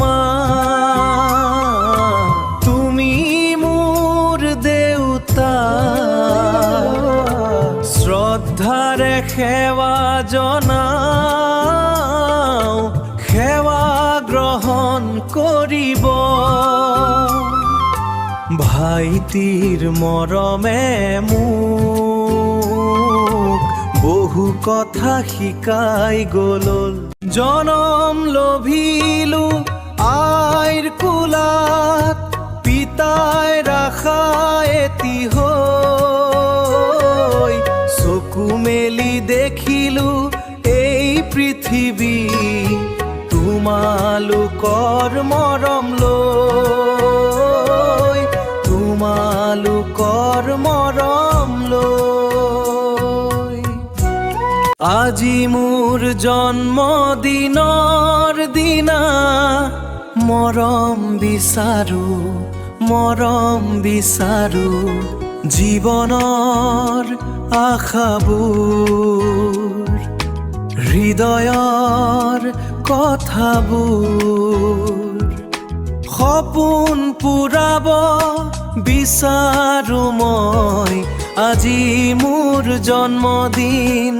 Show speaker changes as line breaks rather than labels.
মা তুমি মোৰ দেউতা শ্ৰদ্ধাৰে সেৱা জনাও সেৱা গ্ৰহণ কৰিব ভাইটিৰ মৰমে মোক বহু কথা শিকাই গ'ল জনম লভিলো আইৰ কোলাত পিতাই ৰাখা এটি হৈ চকু মেলি দেখিলো এই পৃথিৱী তোমালোকৰ মৰম লৈ তোমালোকৰ মৰম লৈ আজি মোৰ জন্মদিনৰ দিনা মৰম বিচাৰো জীৱনৰ আশাবোৰ হৃদয়ৰ কথাবোৰ সপোন পূৰাব বিচাৰো মই আজি মোৰ জন্মদিন